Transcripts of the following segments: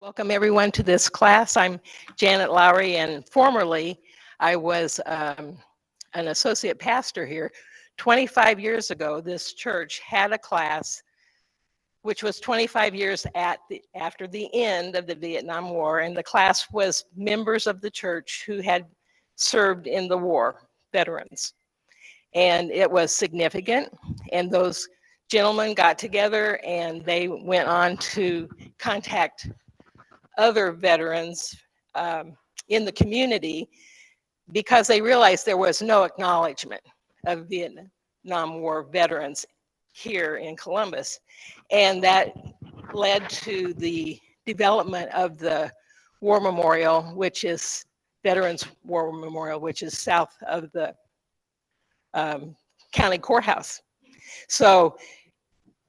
Welcome everyone to this class. I'm Janet Lowry, and formerly I was an associate pastor here. 25 years ago, this church had a class which was 25 years after the end of the Vietnam War, and the class was members of the church who had served in the war, veterans. And it was significant, and those gentlemen got together and they went on to contact other veterans in the community because they realized there was no acknowledgement of Vietnam War veterans here in Columbus. And that led to the development of the War Memorial, which is Veterans War Memorial, which is south of the county courthouse. So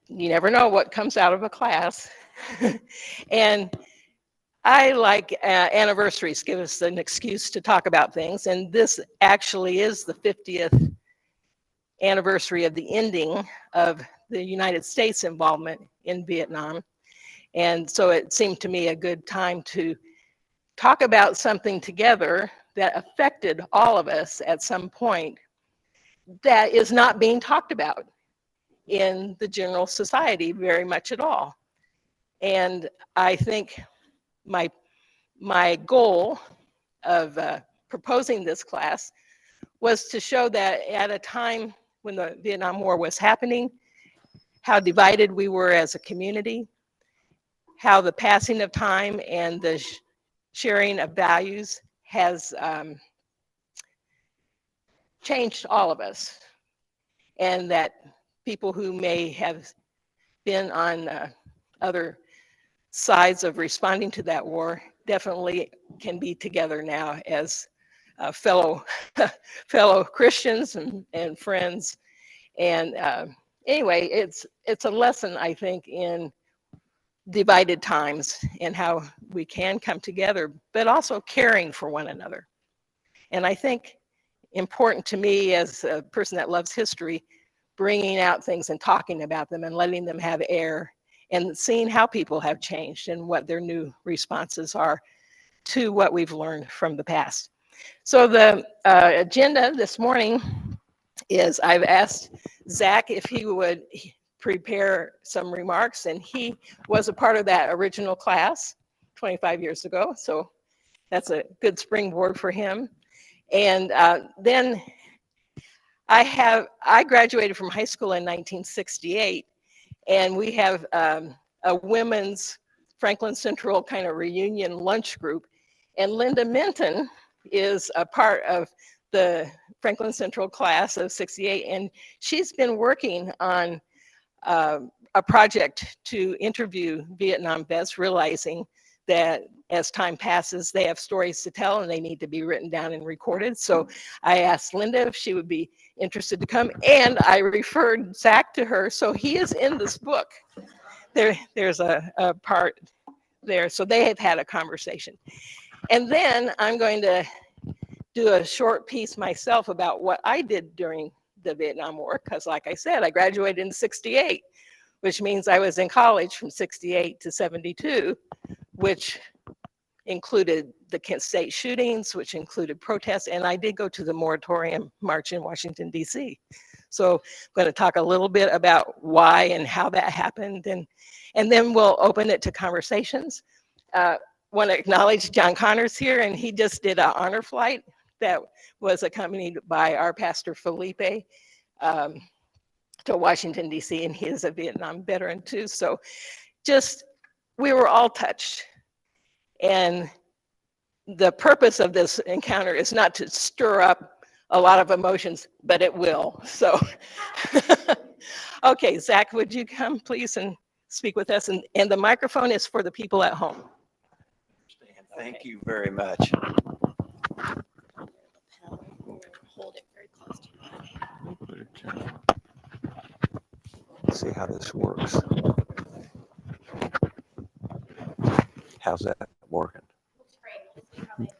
you never know what comes out of a class. And I like anniversaries, give us an excuse to talk about things. And this actually is the 50th anniversary of the ending of the United States involvement in Vietnam. And so it seemed to me a good time to talk about something together that affected all of us at some point that is not being talked about in the general society very much at all. And I think my goal of proposing this class was to show that at a time when the Vietnam War was happening, how divided we were as a community, how the passing of time and the sharing of values has changed all of us, and that people who may have been on other sides of responding to that war definitely can be together now as fellow Christians and friends. And anyway, it's a lesson, I think, in divided times and how we can come together, but also caring for one another. And I think important to me as a person that loves history, bringing out things and talking about them and letting them have air and seeing how people have changed and what their new responses are to what we've learned from the past. So the agenda this morning is I've asked Zach if he would prepare some remarks, and he was a part of that original class 25 years ago. So that's a good springboard for him. And then I graduated from high school in 1968, and we have a women's Franklin Central kind of reunion lunch group. And Linda Minton is a part of the Franklin Central class of 68, and she's been working on a project to interview Vietnam vets, realizing that as time passes, they have stories to tell and they need to be written down and recorded. So I asked Linda if she would be interested to come, and I referred Zach to her. So he is in this book. There's a part there. So they have had a conversation. And then I'm going to do a short piece myself about what I did during the Vietnam War, because like I said, I graduated in 68, which means I was in college from 68 to 72, which included the Kent State shootings, which included protests, and I did go to the moratorium march in Washington, D.C. So I'm going to talk a little bit about why and how that happened, and then we'll open it to conversations. Want to acknowledge John Connors here, and he just did an honor flight that was accompanied by our pastor Felipe to Washington, D.C., and he is a Vietnam veteran too. So just, we were all touched. And the purpose of this encounter is not to stir up a lot of emotions, but it will. So, okay, Zach, would you come please and speak with us? And the microphone is for the people at home. Thank you very much. Hold it very close to you. Let's see how this works. How's that working?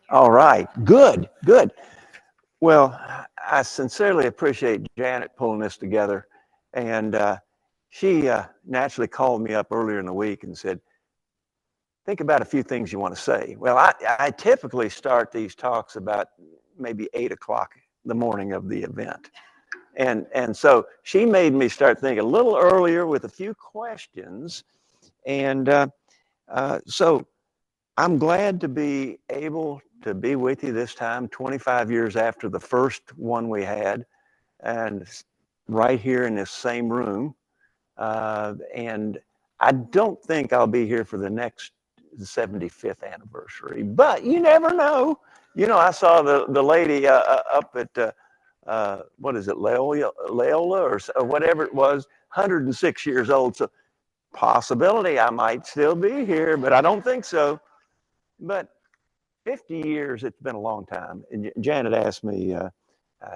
All right, good. Well, I sincerely appreciate Janet pulling this together. And she naturally called me up earlier in the week and said, think about a few things you want to say. Well, I typically start these talks about maybe 8 o'clock the morning of the event. And so she made me start thinking a little earlier with a few questions. And so I'm glad to be able to be with you this time, 25 years after the first one we had, and right here in this same room. And I don't think I'll be here for the next 75th anniversary, but you never know. You know, I saw the lady up at, what is it, Leola or whatever it was, 106 years old. So possibility I might still be here, but I don't think so. But 50 years, it's been a long time. And Janet asked me,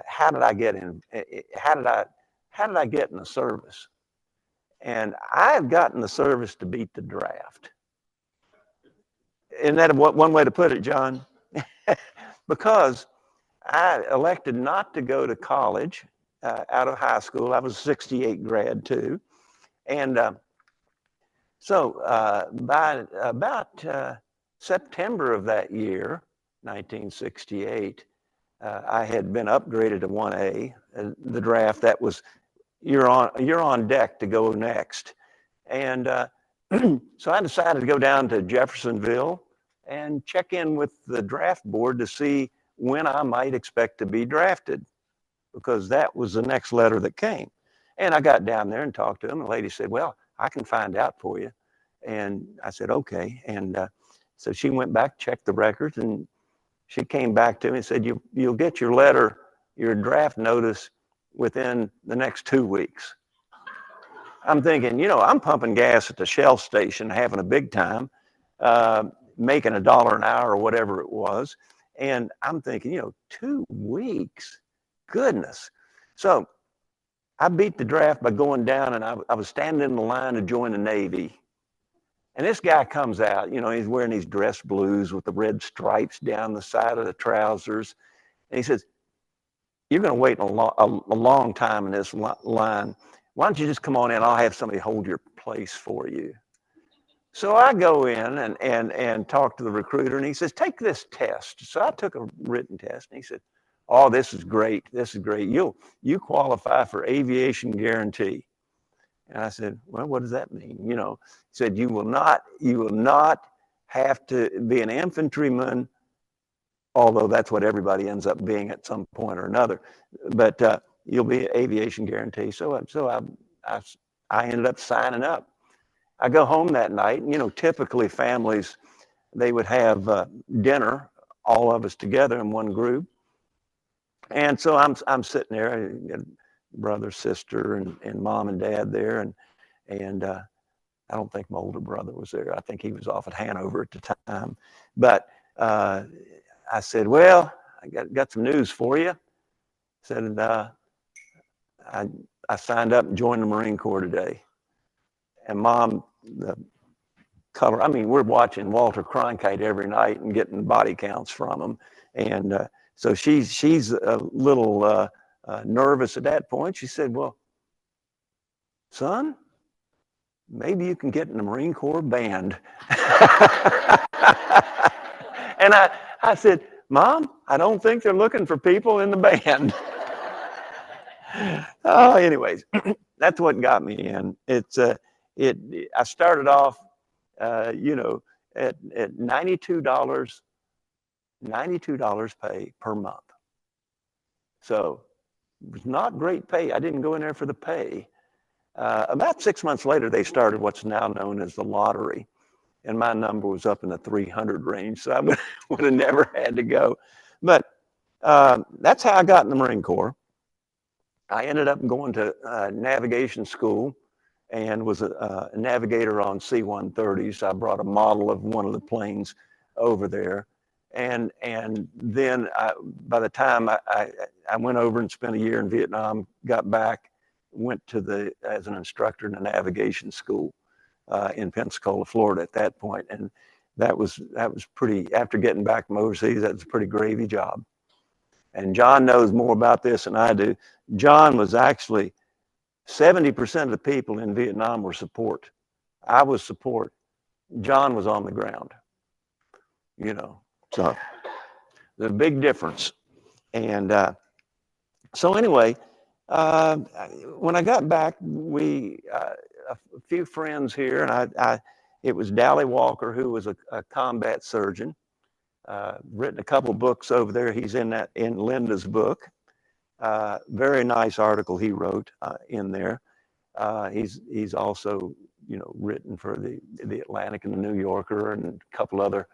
how did I get in? How did I get in the service? And I've gotten the service to beat the draft. Isn't that one way to put it, John? Because I elected not to go to college out of high school. I was a 68 grad too. And so by about September of that year, 1968, I had been upgraded to 1A. The draft, that was, you're on deck to go next. And so I decided to go down to Jeffersonville and check in with the draft board to see when I might expect to be drafted, because that was the next letter that came. And I got down there and talked to them. The lady said, well, I can find out for you. And I said, okay. And so she went back, checked the records, and she came back to me and said, you'll get your letter, your draft notice within the next 2 weeks. I'm thinking, you know, I'm pumping gas at the Shell station, having a big time, making $1 an hour or whatever it was. And I'm thinking, you know, 2 weeks, goodness. So I beat the draft by going down, and I was standing in the line to join the Navy. And this guy comes out, you know, he's wearing these dress blues with the red stripes down the side of the trousers. And he says, you're going to wait a long time in this line. Why don't you just come on in? I'll have somebody hold your place for you. So I go in and talk to the recruiter, and he says, take this test. So I took a written test, and he said, oh, this is great. This is great. You qualify for aviation guarantee. And I said, well, what does that mean? You know, he said, you will not have to be an infantryman, although that's what everybody ends up being at some point or another. But you'll be aviation guarantee. So I ended up signing up. I go home that night, and, you know, typically families, they would have dinner, all of us together in one group. And so I'm sitting there, brother, sister, and mom and dad there. And I don't think my older brother was there. I think he was off at Hanover at the time. But I said, well, I got some news for you. I said, I signed up and joined the Marine Corps today. And mom, the color, I mean, we're watching Walter Cronkite every night and getting body counts from him. And so she's a little nervous at that point. She said, well, son, maybe you can get in the Marine Corps band. And I said, Mom, I don't think they're looking for people in the band. Oh, anyways, that's what got me in. I started off, you know, at $92 pay per month. So it was not great pay. I didn't go in there for the pay. About 6 months later, they started what's now known as the lottery. And my number was up in the 300 range. So I would have never had to go. But that's how I got in the Marine Corps. I ended up going to navigation school and was a navigator on C-130s. I brought a model of one of the planes over there. And then by the time I went over and spent a year in Vietnam, got back, went to as an instructor in a navigation school in Pensacola, Florida at that point. And that was pretty, after getting back from overseas, that was a pretty gravy job. And John knows more about this than I do. John was actually, 70% of the people in Vietnam were support. I was support. John was on the ground, you know. So the big difference. And so anyway, when I got back, a few friends here, and it was Dally Walker, who was a combat surgeon, written a couple books over there. He's in Linda's book. Very nice article he wrote in there. He's also, you know, written for the Atlantic and the New Yorker and a couple other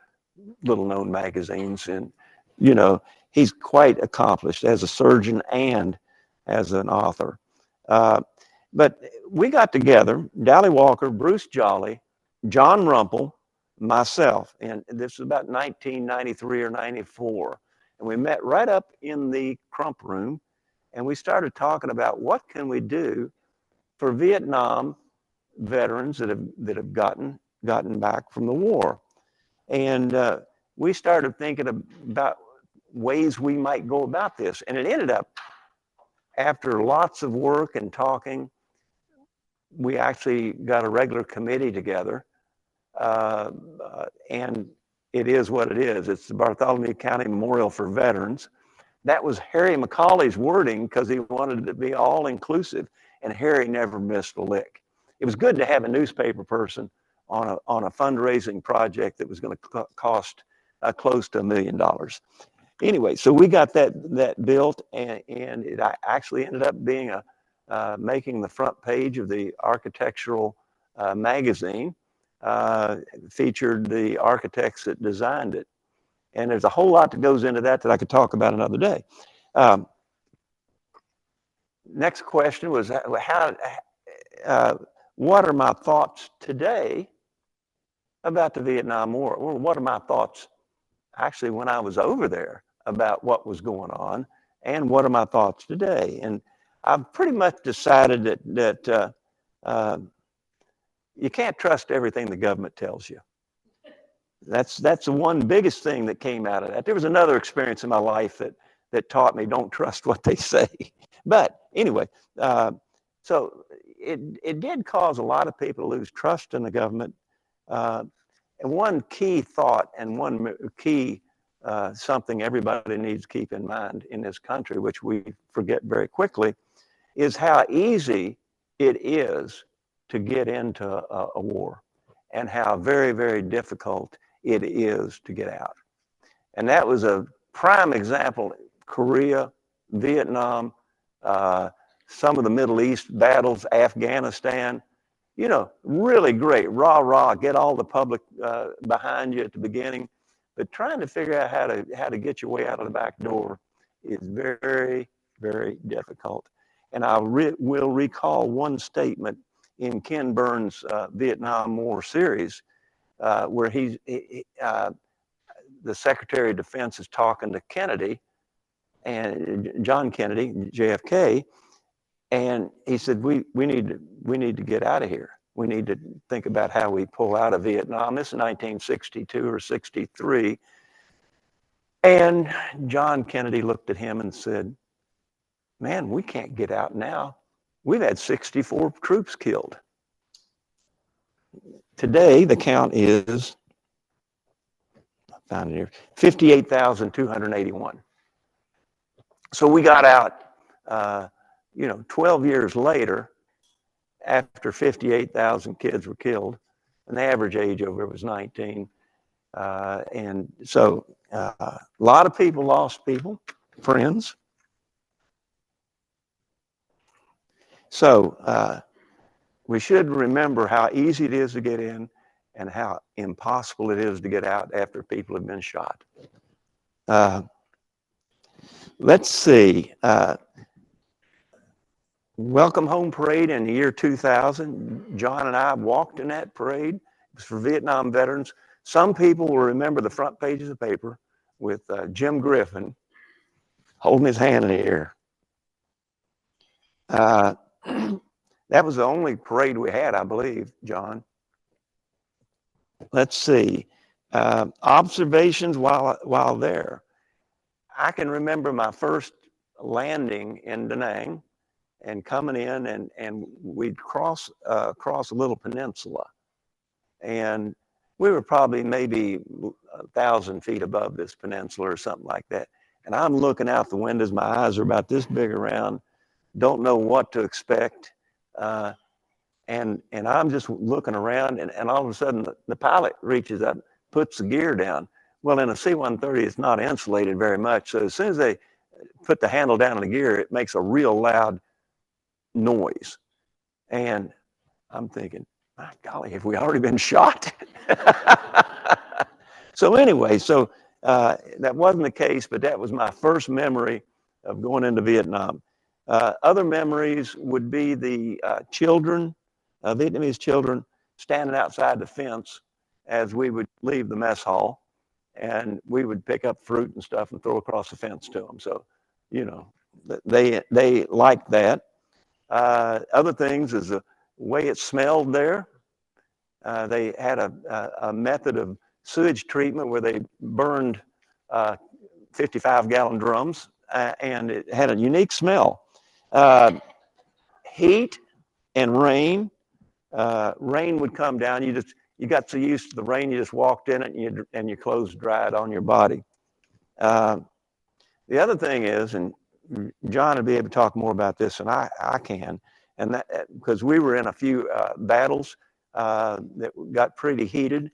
little known magazines. And, you know, he's quite accomplished as a surgeon and as an author. But we got together, Dally Walker, Bruce Jolly, John Rumpel, myself, and this was about 1993 or 94. And we met right up in the Crump Room, and we started talking about what can we do for Vietnam veterans that have gotten back from the war. And we started thinking about ways we might go about this. And it ended up, after lots of work and talking, we actually got a regular committee together. And it is what it is. It's the Bartholomew County Memorial for Veterans. That was Harry McCauley's wording because he wanted it to be all inclusive, and Harry never missed a lick. It was good to have a newspaper person on a fundraising project that was going to cost close to $1 million. Anyway, so we got that built, and it actually ended up being making the front page of the architectural magazine. Featured the architects that designed it. And there's a whole lot that goes into that I could talk about another day. Next question was, what are my thoughts today about the Vietnam War? Well, what are my thoughts actually when I was over there about what was going on, and what are my thoughts today? And I've pretty much decided that you can't trust everything the government tells you. That's the one biggest thing that came out of that. There was another experience in my life that taught me don't trust what they say. But anyway, so it did cause a lot of people to lose trust in the government. And one key thought and one key something everybody needs to keep in mind in this country, which we forget very quickly, is how easy it is to get into a war, and how very, very difficult it is to get out. And that was a prime example. Korea, Vietnam, some of the Middle East battles, Afghanistan, you know, really great, rah, rah, get all the public behind you at the beginning. But trying to figure out how to get your way out of the back door is very, very difficult. And I will recall one statement in Ken Burns' Vietnam War series, where the Secretary of Defense is talking to Kennedy, and John Kennedy, JFK, and he said, we need to get out of here. We need to think about how we pull out of Vietnam. This is 1962 or 63. And John Kennedy looked at him and said, man, we can't get out now. We've had 64 troops killed. Today, the count is, I found it here, 58,281. So we got out, 12 years later, after 58,000 kids were killed, and the average age over it was 19. And so a lot of people lost people, friends. So we should remember how easy it is to get in and how impossible it is to get out after people have been shot. Let's see. Welcome Home Parade in the year 2000. John and I walked in that parade. It was for Vietnam veterans. Some people will remember the front pages of paper with Jim Griffin holding his hand in the air. That was the only parade we had, I believe, John. Let's see. Observations while there. I can remember my first landing in Da Nang and coming in, and we'd cross a little peninsula. And we were probably maybe 1,000 feet above this peninsula or something like that. And I'm looking out the windows. My eyes are about this big around. Don't know what to expect. And I'm just looking around, and all of a sudden the pilot reaches up, puts the gear down. Well, in a C-130, it's not insulated very much. So as soon as they put the handle down on the gear, it makes a real loud noise. And I'm thinking, my golly, have we already been shot? So anyway, that wasn't the case, but that was my first memory of going into Vietnam. Other memories would be the children, Vietnamese children, standing outside the fence as we would leave the mess hall, and we would pick up fruit and stuff and throw across the fence to them. So, you know, they liked that. Other things is the way it smelled there. They had a method of sewage treatment where they burned 55-gallon drums, and it had a unique smell. Heat and rain. Rain would come down. You got so used to the rain, you just walked in it and your clothes dried on your body. The other thing is, and John would be able to talk more about this than I can, and that because we were in a few battles that got pretty heated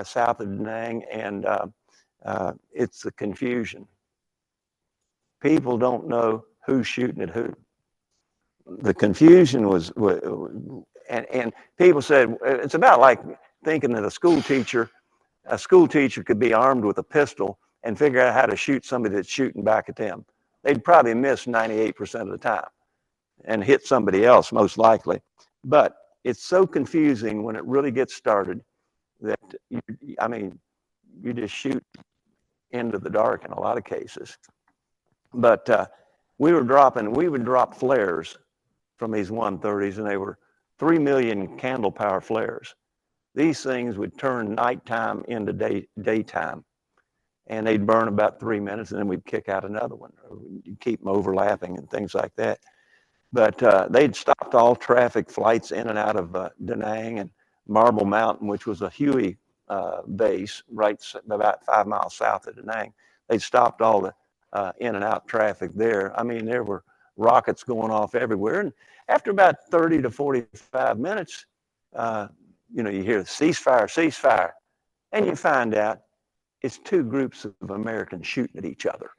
south of Da Nang, and it's the confusion. People don't know who's shooting at who. The confusion was and people said, it's about like thinking that a school teacher could be armed with a pistol and figure out how to shoot somebody that's shooting back at them. They'd probably miss 98% of the time and hit somebody else most likely. But it's so confusing when it really gets started that you just shoot into the dark in a lot of cases. But we would drop flares from these 130s, and they were 3 million candle power flares. These things would turn nighttime into daytime, and they'd burn about 3 minutes, and then we'd kick out another one. You'd keep them overlapping and things like that. But they'd stopped all traffic flights in and out of Da Nang and Marble Mountain, which was a Huey base right about 5 miles south of Da Nang. They'd stopped all the in and out traffic there. I mean, there were rockets going off everywhere. And after about 30 to 45 minutes, you hear ceasefire, ceasefire. And you find out it's two groups of Americans shooting at each other.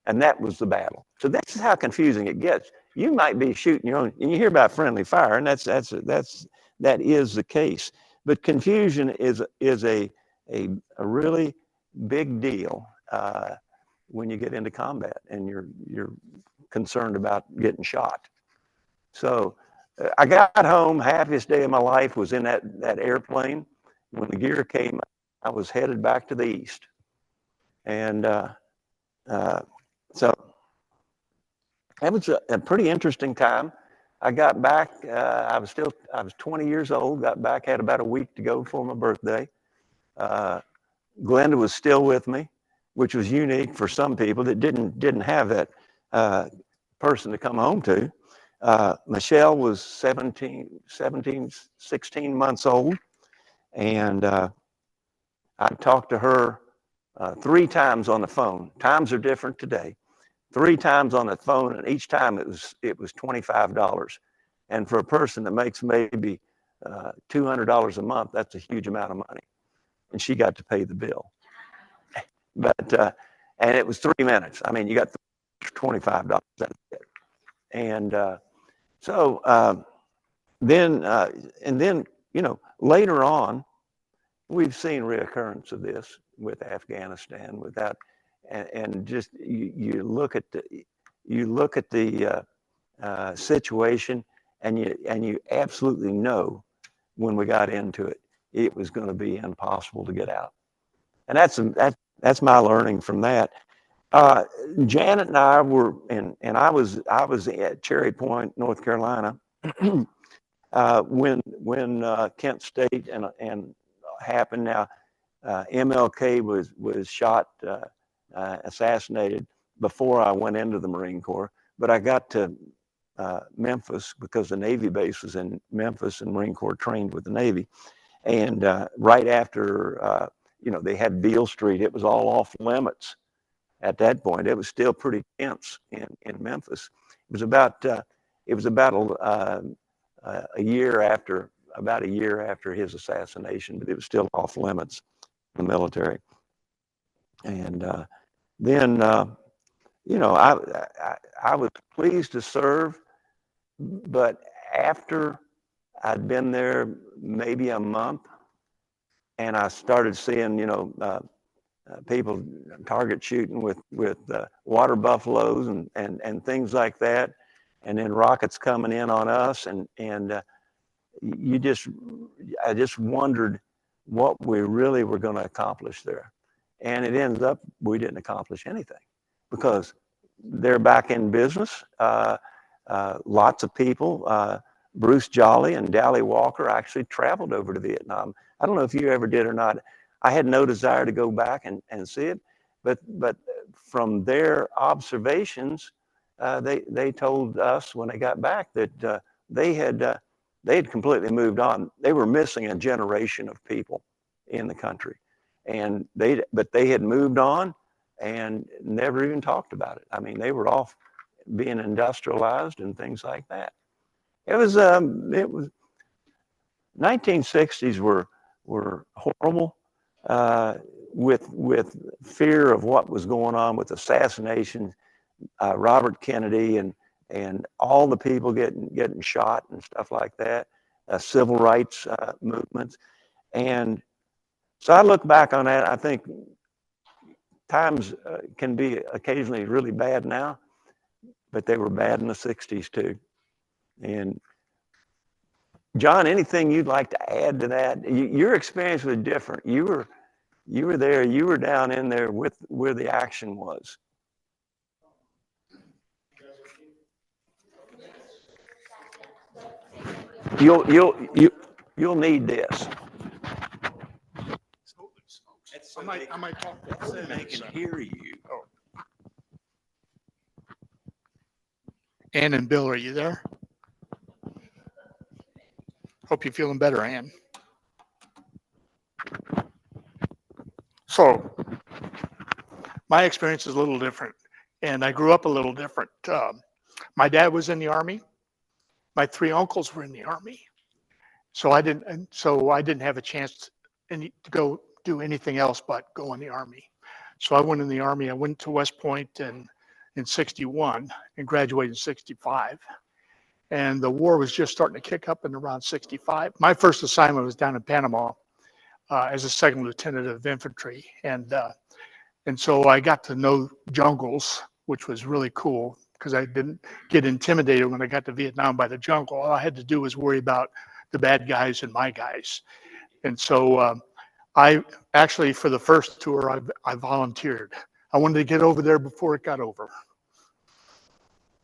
And that was the battle. So this is how confusing it gets. You might be shooting your own, and you hear about friendly fire, and that is the case. But confusion is a really big deal when you get into combat and you're concerned about getting shot. So I got home. Happiest day of my life was in that airplane. When the gear came, I was headed back to the east, and so that was a pretty interesting time. I got back. I was 20 years old. Got back, had about a week to go for my birthday. Glenda was still with me, which was unique for some people that didn't have that person to come home to. Michelle was 16 months old, and I talked to her 3 times on the phone. Times are different today. 3 times on the phone, and each time it was $25. And for a person that makes maybe $200 a month, that's a huge amount of money. And she got to pay the bill. But and it was 3 minutes. I mean, you got $25. That's it. And then later on, we've seen reoccurrence of this with Afghanistan. And just you look at the situation, and you absolutely know when we got into it, it was going to be impossible to get out. And that's my learning from that. Janet and I were, and I was at Cherry Point, North Carolina, when Kent State and happened. Now, MLK was shot, assassinated before I went into the Marine Corps, but I got to Memphis because the Navy base was in Memphis, and Marine Corps trained with the Navy. And right after, you know, they had Beale Street, it was all off limits at that point. It was still pretty tense in Memphis. It was about a year after, about a year after his assassination, but it was still off limits in the military. And then, you know, I was pleased to serve, but after I'd been there maybe a month, and I started seeing, you know, people target shooting with water buffaloes and things like that, and then rockets coming in on us, and I just wondered what we really were going to accomplish there, and it ends up we didn't accomplish anything because they're back in business. Lots of people. Bruce Jolley and Dally Walker actually traveled over to Vietnam. I don't know if you ever did or not. I had no desire to go back and see it, but from their observations, they told us when they got back that they had completely moved on. They were missing a generation of people in the country, but they had moved on and never even talked about it. I mean, they were off being industrialized and things like that. It was 1960s were horrible, with fear of what was going on with assassination, Robert Kennedy and all the people getting shot and stuff like that, civil rights movements. And so I look back on that, I think times can be occasionally really bad now, but they were bad in the 60s too. And John, anything you'd like to add to that? Your experience was different. You were there. You were down in there with where the action was. You'll need this. I might talk to them. They can hear you. Oh. Ann and Bill, are you there? Hope you're feeling better, Ann. So, my experience is a little different, and I grew up a little different. My dad was in the Army. My three uncles were in the Army, so I didn't have a chance to go do anything else but go in the Army. So I went in the Army. I went to West Point in 61 and graduated in 65. And the war was just starting to kick up in around 65. My first assignment was down in Panama as a second lieutenant of infantry. And so I got to know jungles, which was really cool because I didn't get intimidated when I got to Vietnam by the jungle. All I had to do was worry about the bad guys and my guys. And so I actually, for the first tour, I volunteered. I wanted to get over there before it got over.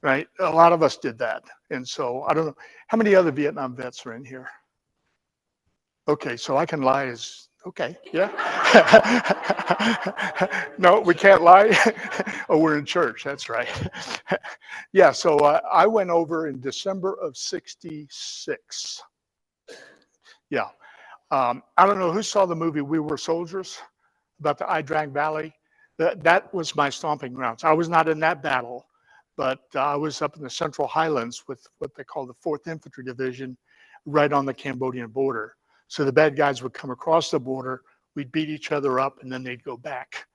Right? A lot of us did that. And so I don't know, how many other Vietnam vets are in here? Okay, so I can lie as, okay, yeah. No, we can't lie. Oh, we're in church, that's right. Yeah, so I went over in December of 66. Yeah. I don't know who saw the movie We Were Soldiers about the Ai Drang Valley. That was my stomping grounds. I was not in that battle, but I was up in the Central Highlands with what they call the 4th Infantry Division, right on the Cambodian border. So the bad guys would come across the border, we'd beat each other up, and then they'd go back.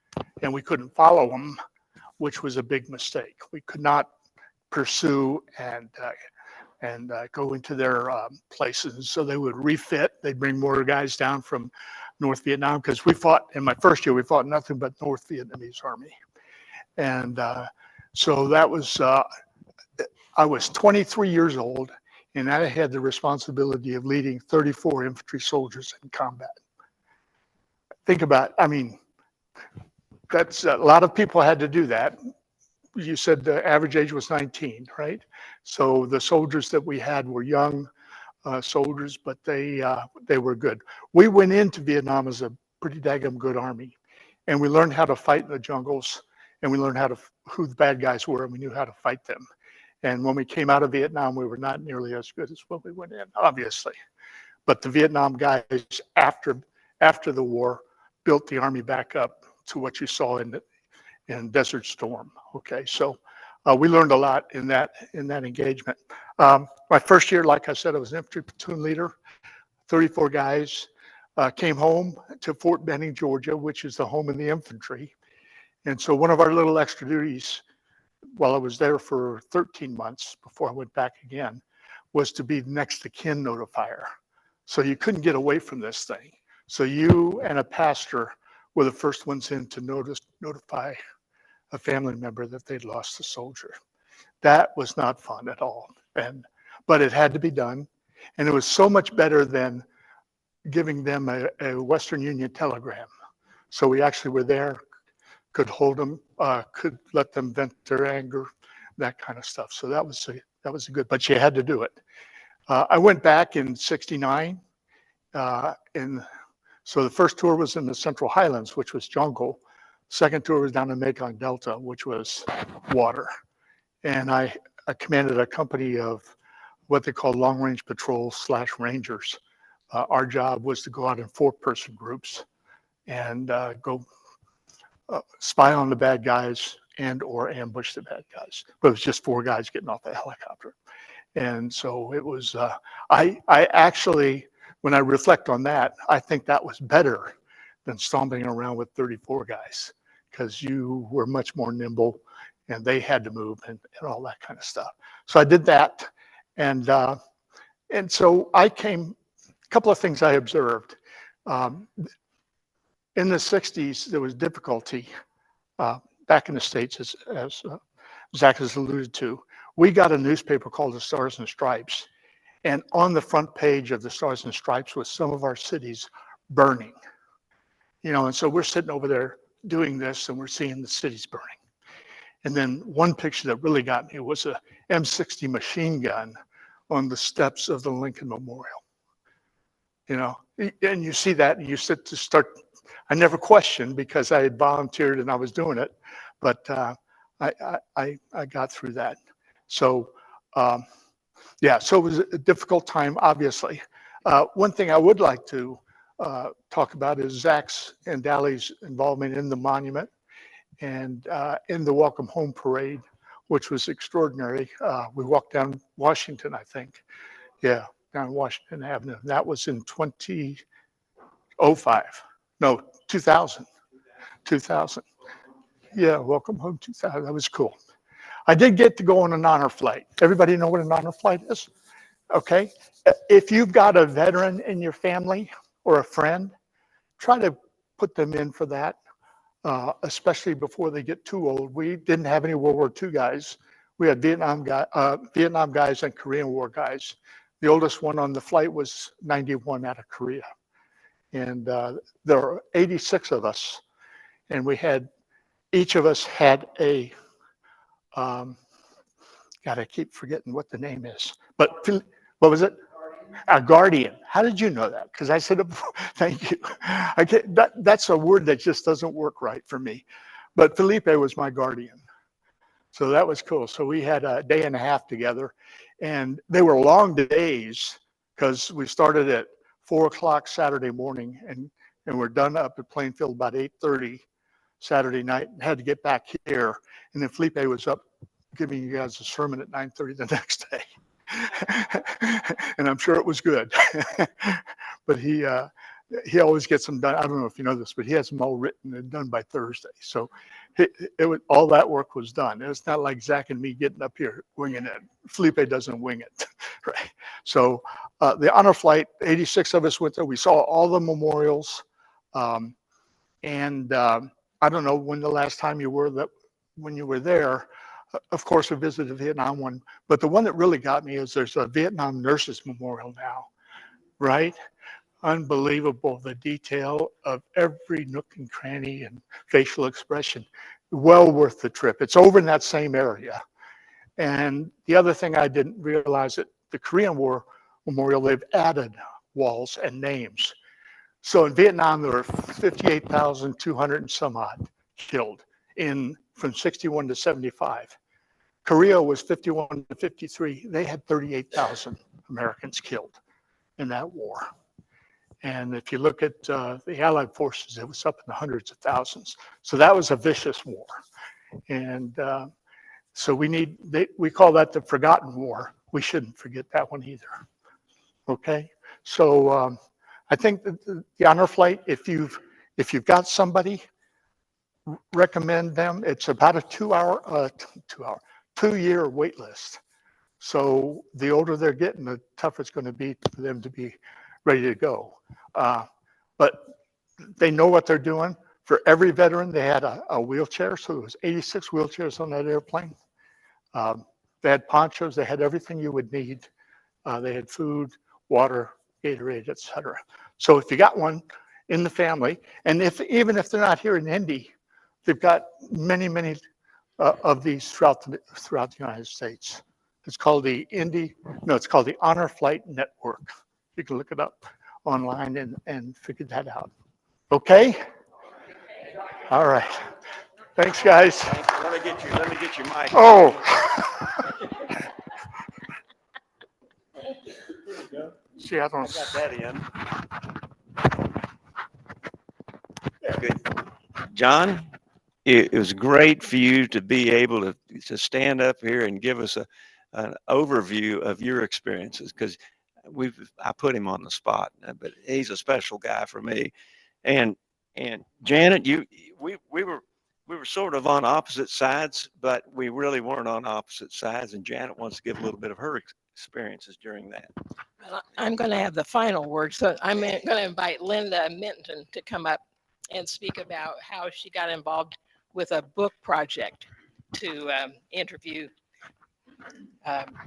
And we couldn't follow them, which was a big mistake. We could not pursue and go into their places. So they would refit. They'd bring more guys down from North Vietnam because we fought, in my first year, we fought nothing but North Vietnamese Army. And so that was, I was 23 years old, and I had the responsibility of leading 34 infantry soldiers in combat. Think about, I mean, that's a lot of people had to do that. You said the average age was 19, right? So the soldiers that we had were young soldiers, but they were good. We went into Vietnam as a pretty daggum good army, and we learned how to fight in the jungles, and we learned who the bad guys were, and we knew how to fight them. And when we came out of Vietnam, we were not nearly as good as when we went in, obviously. But the Vietnam guys after the war built the Army back up to what you saw in Desert Storm. Okay, so we learned a lot in that engagement. My first year, like I said, I was an infantry platoon leader. 34 guys came home to Fort Benning, Georgia, which is the home of the infantry. And so one of our little extra duties while I was there for 13 months before I went back again was to be next to kin notifier. So you couldn't get away from this thing. So you and a pastor were the first ones in to notify a family member that they'd lost a soldier. That was not fun at all. But it had to be done. And it was so much better than giving them a Western Union telegram. So we actually were there, could hold them, could let them vent their anger, that kind of stuff. So that was good, but you had to do it. I went back in '69, so the first tour was in the Central Highlands, which was jungle. Second tour was down in Mekong Delta, which was water. And I commanded a company of what they call long-range patrol / rangers. Our job was to go out in 4-person groups and go spy on the bad guys and or ambush the bad guys. But it was just 4 guys getting off the helicopter. And so it was, I actually, when I reflect on that, I think that was better than stomping around with 34 guys, because you were much more nimble and they had to move and all that kind of stuff. So I did that. And so I came, a couple of things I observed. In the 60s, there was difficulty back in the States, as Zach has alluded to. We got a newspaper called the Stars and Stripes. And on the front page of the Stars and Stripes was some of our cities burning. You know, and so we're sitting over there doing this and we're seeing the cities burning. And then one picture that really got me was a M60 machine gun on the steps of the Lincoln Memorial. You know, and you see that and you sit to start, I never questioned because I had volunteered and I was doing it, but I got through that. So, yeah, so it was a difficult time, obviously. One thing I would like to talk about is Zach's and Dally's involvement in the monument and in the Welcome Home Parade, which was extraordinary. We walked down Washington, I think. Yeah, down Washington Avenue. That was in 2005. No, 2000. 2000. Yeah, Welcome Home 2000. That was cool. I did get to go on an honor flight. Everybody know what an honor flight is? Okay. If you've got a veteran in your family or a friend, try to put them in for that, especially before they get too old. We didn't have any World War II guys. We had Vietnam guys and Korean War guys. The oldest one on the flight was 91 out of Korea. And there are 86 of us. And we had, each of us had a, God, I keep forgetting what the name is. But what was it? A guardian. How did you know that? Because I said it before. Thank you. That's a word that just doesn't work right for me. But Felipe was my guardian. So that was cool. So we had a day and a half together. And they were long days because we started at 4 o'clock Saturday morning and we're done up at Plainfield about 8:30 Saturday night and had to get back here. And then Felipe was up giving you guys a sermon at 9:30 the next day. And I'm sure it was good. But he always gets them done. I don't know if you know this, but he has them all written and done by Thursday. So all that work was done. It's not like Zach and me getting up here winging it. Felipe doesn't wing it, right? So the honor flight, 86 of us went there. We saw all the memorials. And I don't know when the last time you were when you were there. Of course, we visited the Vietnam one, but the one that really got me is there's a Vietnam Nurses Memorial now, right? Unbelievable, the detail of every nook and cranny and facial expression. Well worth the trip. It's over in that same area. And the other thing I didn't realize that the Korean War Memorial, they've added walls and names. So in Vietnam, there were 58,200 and some odd killed from 61 to 75. Korea was 51 to 53. They had 38,000 Americans killed. in that war. And if you look at the Allied forces, it was up in the hundreds of thousands. So that was a vicious war. And so we call that the forgotten war. We shouldn't forget that one either. Okay, so I think that the honor flight, if you've got somebody, recommend them. It's about a 2-year wait list. So the older they're getting, the tougher it's going to be for them to be ready to go. But they know what they're doing. For every veteran, they had a wheelchair. So there was 86 wheelchairs on that airplane. They had ponchos. They had everything you would need. They had food, water, Gatorade, etc. So if you got one in the family, and even if they're not here in Indy, they've got many of these throughout the United States. It's called it's called the Honor Flight Network. You can look it up online and figure that out. Okay? All right. Thanks, guys. Let me get your mic. Oh. See, I don't. Got that in. Good. John, it was great for you to be able to stand up here and give us an overview of your experiences, because I put him on the spot, but he's a special guy for me. And Janet, we were sort of on opposite sides, but we really weren't on opposite sides. And Janet wants to give a little bit of her experiences during that. Well, I'm going to have the final word. So I'm going to invite Linda Minton to come up and speak about how she got involved with a book project to interview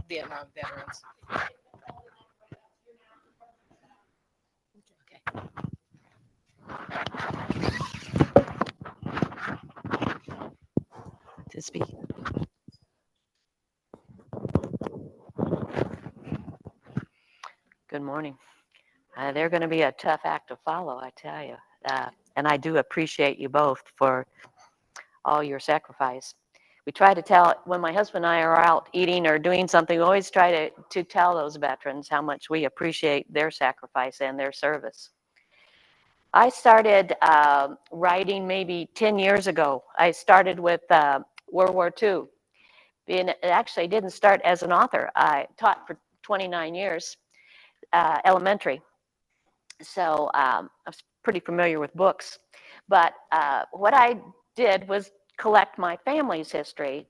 Vietnam veterans. To speak. Good morning. They're going to be a tough act to follow, I tell you. And I do appreciate you both for all your sacrifice. We try to tell, when my husband and I are out eating or doing something, we always try to tell those veterans how much we appreciate their sacrifice and their service. I started writing maybe 10 years ago. I started with World War II. Actually, I didn't start as an author. I taught for 29 years. Elementary. So I was pretty familiar with books. But what I did was collect my family's history,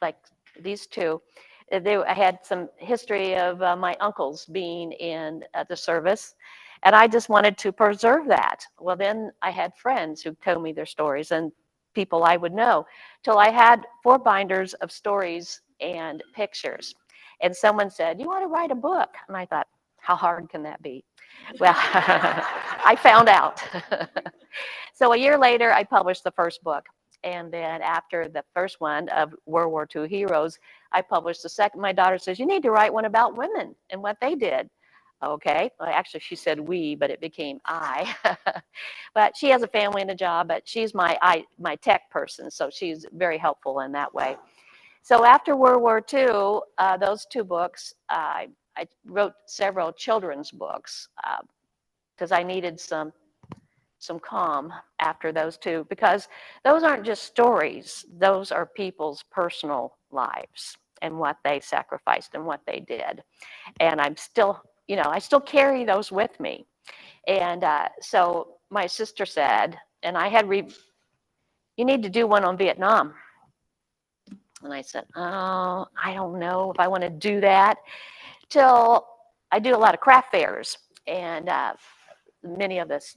like these two. I had some history of my uncles being in the service, and I just wanted to preserve that. Well, then I had friends who told me their stories and people I would know, till I had 4 binders of stories and pictures. And someone said, "You want to write a book?" And I thought, how hard can that be? Well, I found out. So a year later, I published the first book. And then after the first one of World War II Heroes, I published the second. My daughter says, "You need to write one about women and what they did." Okay. Well, actually, she said we, but it became I. But she has a family and a job, but she's my tech person. So she's very helpful in that way. So after World War II, those 2 books, I wrote several children's books because I needed some calm after those 2, because those aren't just stories. Those are people's personal lives and what they sacrificed and what they did. And I'm still, I still carry those with me. And so my sister said, and I had you need to do one on Vietnam. And I said, oh, I don't know if I want to do that. Till I do a lot of craft fairs, and many of us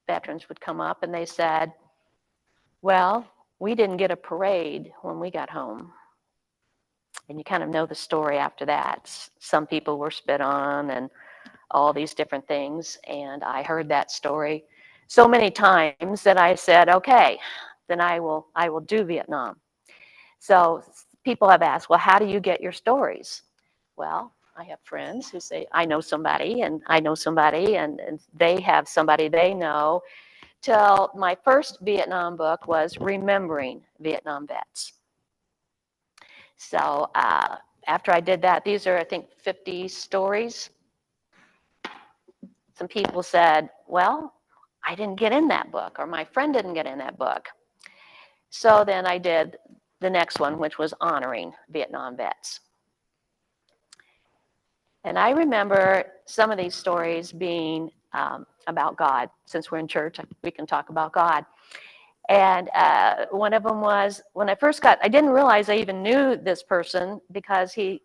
veterans would come up and they said, well, we didn't get a parade when we got home. And you kind of know the story after that. Some people were spit on and all these different things. And I heard that story so many times that I said, okay, then I will do Vietnam. So people have asked, well, how do you get your stories? Well, I have friends who say, I know somebody, and I know somebody, and they have somebody they know. Till my first Vietnam book was Remembering Vietnam Vets. So after I did that, these are, I think, 50 stories. some people said, well, I didn't get in that book, or my friend didn't get in that book. So then I did the next one, which was honoring Vietnam vets. And I remember some of these stories being about God. Since we're in church, we can talk about God. And one of them was, when I first got, I didn't realize I even knew this person because he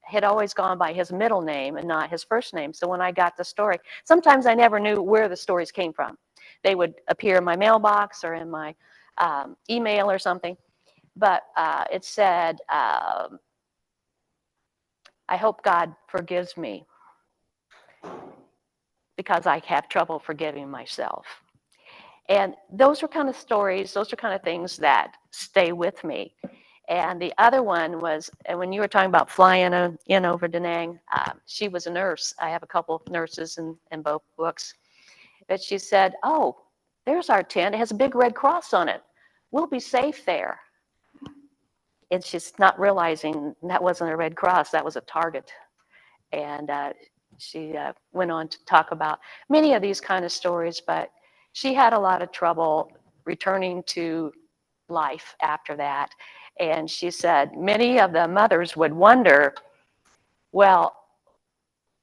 had always gone by his middle name and not his first name. So when I got the story, sometimes I never knew where the stories came from. They would appear in my mailbox or in my email or something. But it said, I hope God forgives me because I have trouble forgiving myself. And those are kind of stories, those are kind of things that stay with me. And the other one was, and when you were talking about flying in over Da Nang, she was a nurse. I have a couple of nurses in both books. But she said, oh, there's our tent. It has a big red cross on it. We'll be safe there. And she's not realizing that wasn't a red cross, that was a target. And she went on to talk about many of these kind of stories, but she had a lot of trouble returning to life after that. And she said many of the mothers would wonder, well,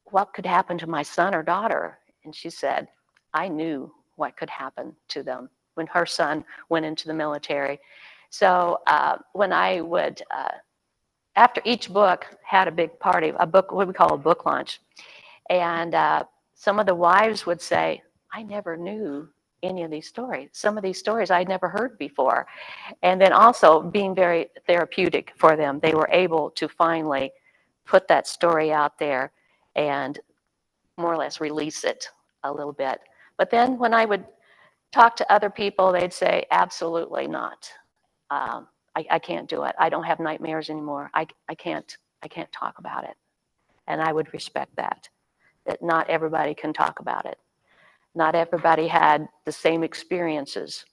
what could happen to my son or daughter? And she said, I knew what could happen to them when her son went into the military. So when I would, after each book had a big party, a book, what we call a book launch, and some of the wives would say, I never knew any of these stories. Some of these stories I'd never heard before. And then also being very therapeutic for them. They were able to finally put that story out there and more or less release it a little bit. But then when I would talk to other people, they'd say, absolutely not. I can't do it. I don't have nightmares anymore. I can't talk about it. And I would respect that not everybody can talk about it. Not everybody had the same experiences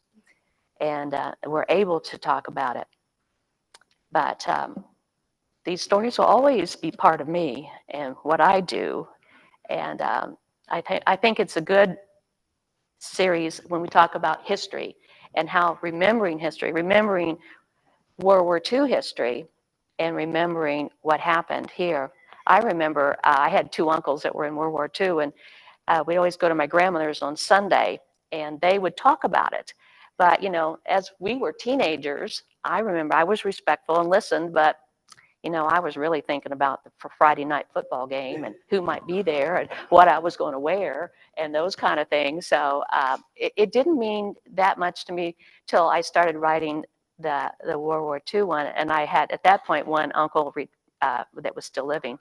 and were able to talk about it. But these stories will always be part of me and what I do. And I think it's a good series when we talk about history and how remembering history, remembering World War II history, and remembering what happened here. I remember I had two uncles that were in World War II, and we'd always go to my grandmother's on Sunday, and they would talk about it. But, you know, as we were teenagers, I remember I was respectful and listened, but, you know, I was really thinking about the Friday night football game and who might be there and what I was going to wear and those kind of things. So it didn't mean that much to me till I started writing the World War II one. And I had, at that point, one uncle that was still living.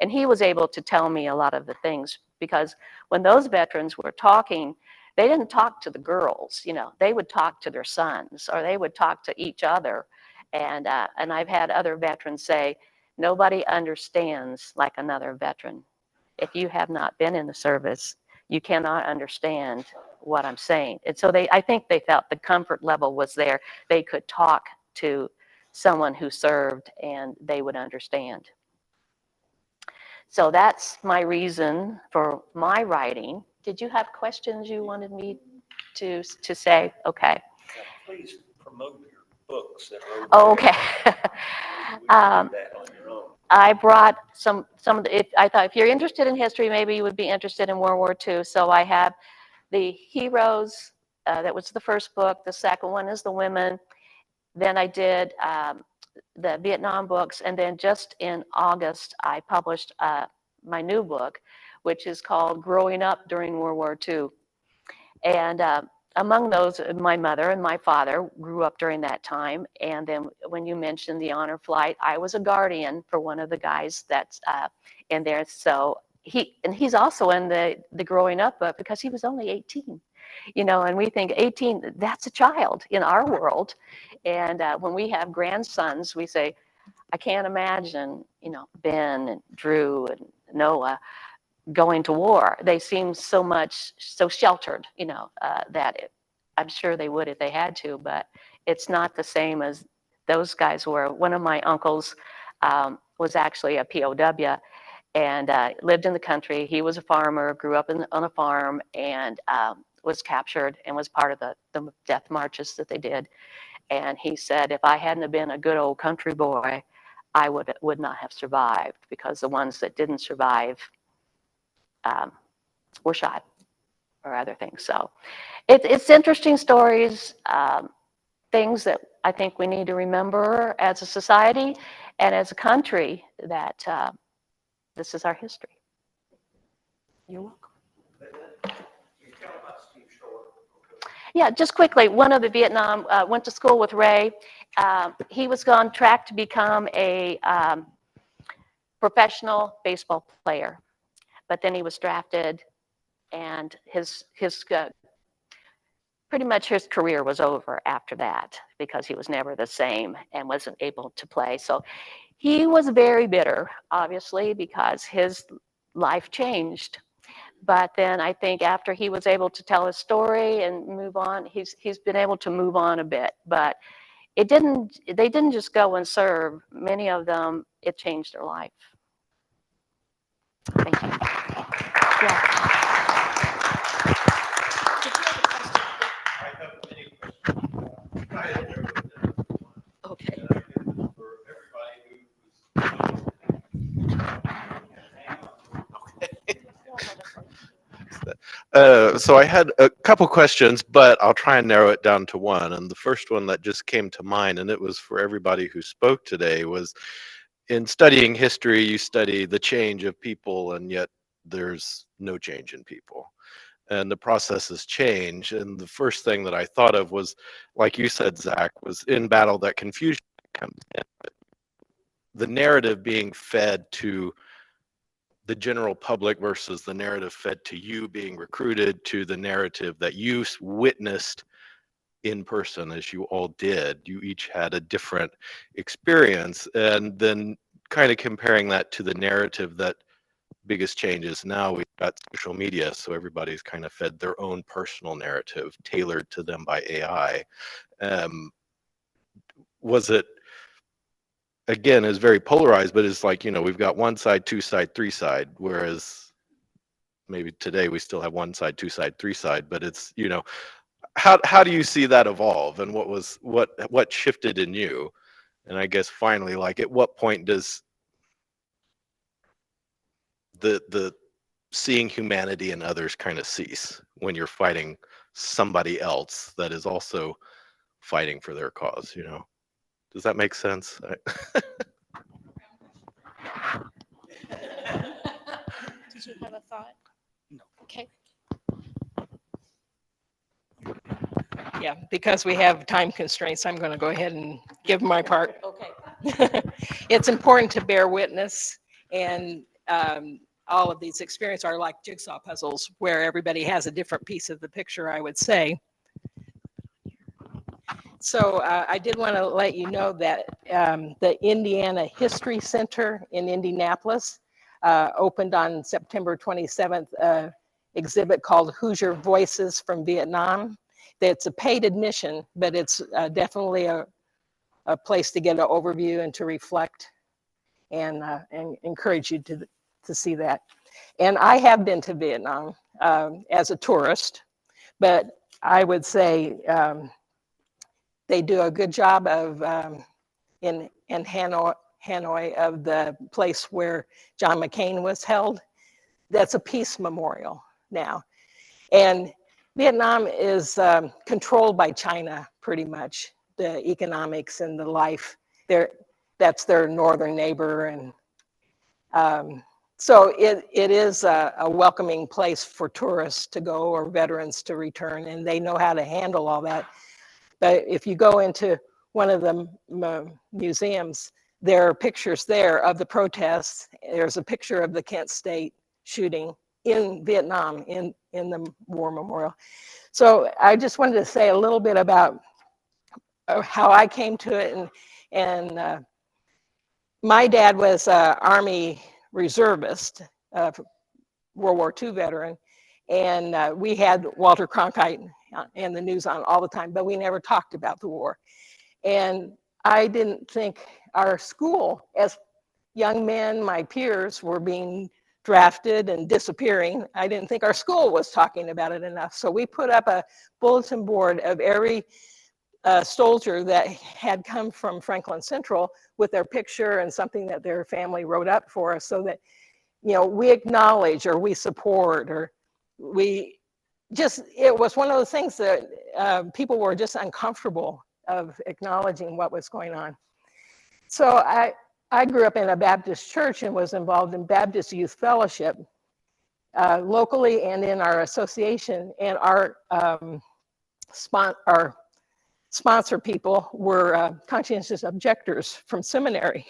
And he was able to tell me a lot of the things, because when those veterans were talking, they didn't talk to the girls, you know, they would talk to their sons, or they would talk to each other. And I've had other veterans say, nobody understands like another veteran. If you have not been in the service, you cannot understand what I'm saying. And so I think they felt the comfort level was there. They could talk to someone who served and they would understand. So that's my reason for my writing. Did you have questions you wanted me to say? Okay. Yeah, please promote your books that are over Oh, okay. there. You can do that on your own. I brought some of the, I thought if you're interested in history, maybe you would be interested in World War II. So I have the heroes, that was the first book. The second one is the women. Then I did the Vietnam books. And then just in August, I published my new book, which is called Growing Up During World War II. And among those, my mother and my father grew up during that time. And then when you mentioned the honor flight, I was a guardian for one of the guys that's in there. So he's also in the growing up book because he was only 18, you know, and we think 18, that's a child in our world. And when we have grandsons, we say, I can't imagine, you know, Ben and Drew and Noah going to war. They seem so sheltered, you know, I'm sure they would if they had to, but it's not the same as those guys were. One of my uncles was actually a POW, and lived in the country. He was a farmer, grew up on a farm, and was captured and was part of the death marches that they did. And he said, if I hadn't have been a good old country boy, I would not have survived, because the ones that didn't survive were shot or other things. So it's interesting stories, things that I think we need to remember as a society and as a country, that this is our history. You're welcome. Yeah, just quickly, one of the Vietnam went to school with Ray. He was on track to become a professional baseball player, but then he was drafted, and his pretty much his career was over after that, because he was never the same and wasn't able to play. So he was very bitter, obviously, because his life changed. But then I think after he was able to tell his story and move on, he's been able to move on a bit. But they didn't just go and serve. Many of them, it changed their life. Thank you. Yeah. Okay. So I had a couple questions, but I'll try and narrow it down to one. And the first one that just came to mind, and it was for everybody who spoke today, was in studying history, you study the change of people, and yet there's no change in people. And the processes change. And the first thing that I thought of was, like you said, Zach, was in battle that confusion comes in. The narrative being fed to the general public versus the narrative fed to you being recruited, to the narrative that you witnessed in person, as you all did. You each had a different experience, and then kind of comparing that to the narrative that biggest changes now. We've got social media, so everybody's kind of fed their own personal narrative tailored to them by AI. Was it, again, is very polarized, but it's like, we've got one side, two side, three side, whereas maybe today we still have one side, two side, three side, but it's, how do you see that evolve, and what shifted in you? And I guess finally, like, at what point does the seeing humanity in others kind of cease when you're fighting somebody else that is also fighting for their cause? Does that make sense? Did you have a thought? No. Okay. Yeah, because we have time constraints, I'm going to go ahead and give my part. Okay. It's important to bear witness, and all of these experiences are like jigsaw puzzles where everybody has a different piece of the picture, I would say. So I did want to let you know that the Indiana History Center in Indianapolis opened on September 27th, an exhibit called Hoosier Voices from Vietnam. It's a paid admission, but it's definitely a place to get an overview and to reflect, and encourage you to see that. And I have been to Vietnam as a tourist, but I would say they do a good job of in Hanoi of the place where John McCain was held. That's a peace memorial now. And Vietnam is controlled by China pretty much, the economics and the life. That's their northern neighbor. And so it is a welcoming place for tourists to go, or veterans to return, and they know how to handle all that. But if you go into one of the museums, there are pictures there of the protests. There's a picture of the Kent State shooting in Vietnam in the War Memorial. So I just wanted to say a little bit about how I came to it. And my dad was an Army reservist, World War II veteran. And we had Walter Cronkite and the news on all the time, but we never talked about the war. And I didn't think our school, as young men, my peers, were being drafted and disappearing, I didn't think our school was talking about it enough. So we put up a bulletin board of every soldier that had come from Franklin Central with their picture and something that their family wrote up for us, so that, you know, we acknowledge or we support, or we just, it was one of those things that people were just uncomfortable of acknowledging what was going on. So I grew up in a Baptist church and was involved in Baptist Youth Fellowship locally and in our association. And our sponsor people were conscientious objectors from seminary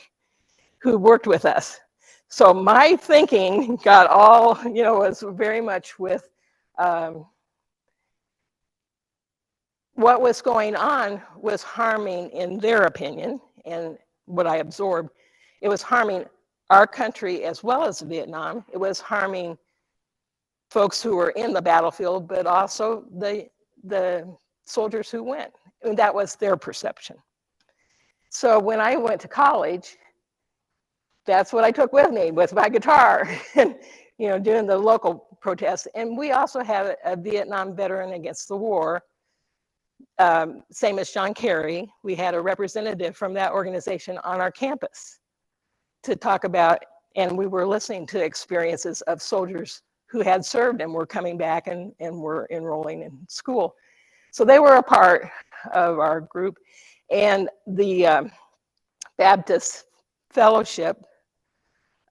who worked with us. So my thinking got all, you know, was very much with what was going on was harming, in their opinion, and what I absorbed, it was harming our country as well as Vietnam. It was harming folks who were in the battlefield, but also the soldiers who went. And that was their perception. So when I went to college, that's what I took with me, with my guitar, and, you know, doing the local protests. And we also had a Vietnam veteran against the war, same as John Kerry. We had a representative from that organization on our campus to talk about, and we were listening to experiences of soldiers who had served and were coming back and were enrolling in school. So they were a part of our group. And the Baptist Fellowship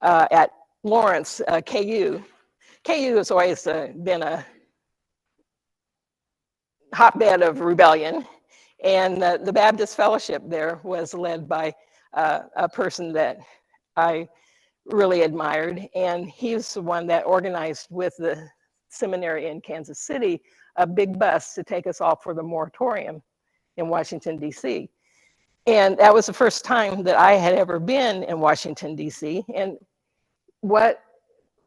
at Lawrence, KU has always been a hotbed of rebellion. And the Baptist Fellowship there was led by a person that I really admired. And he's the one that organized with the seminary in Kansas City a big bus to take us all for the moratorium in Washington, D.C. And that was the first time that I had ever been in Washington, D.C. And what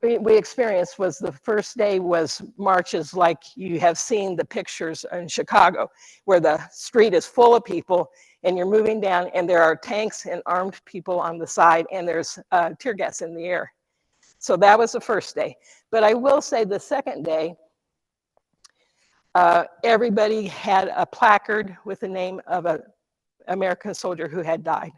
we experienced was, the first day was marches like you have seen the pictures in Chicago, where the street is full of people and you're moving down and there are tanks and armed people on the side and there's tear gas in the air. So that was the first day. But I will say the second day, everybody had a placard with the name of an American soldier who had died.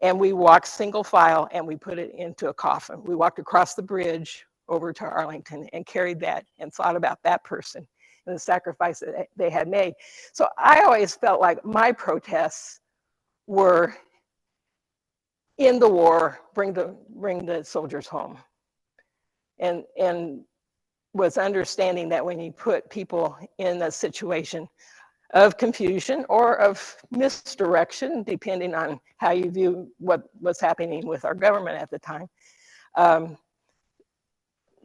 And we walked single file and we put it into a coffin. We walked across the bridge over to Arlington and carried that and thought about that person and the sacrifice that they had made. So I always felt like my protests were in the war, bring the soldiers home. And was understanding that when you put people in a situation of confusion or of misdirection, depending on how you view what was happening with our government at the time,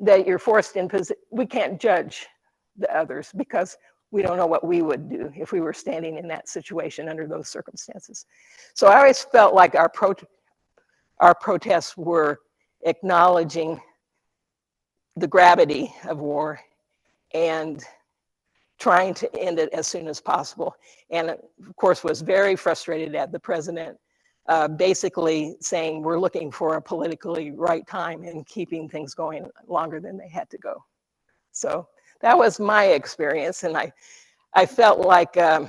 that you're forced in position. We can't judge the others because we don't know what we would do if we were standing in that situation under those circumstances. So I always felt like our protests were acknowledging the gravity of war and trying to end it as soon as possible. And of course was very frustrated at the president basically saying we're looking for a politically right time and keeping things going longer than they had to go. So that was my experience. And I felt like I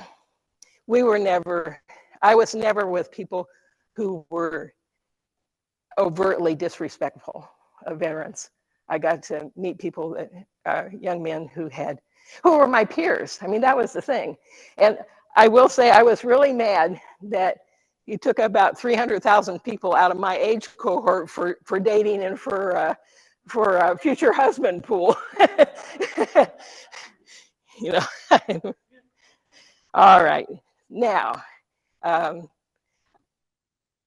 was never with people who were overtly disrespectful of veterans. I got to meet people that young men who were my peers. I mean, that was the thing. And I will say I was really mad that you took about 300,000 people out of my age cohort for dating and for a future husband pool. You know. All right. Now,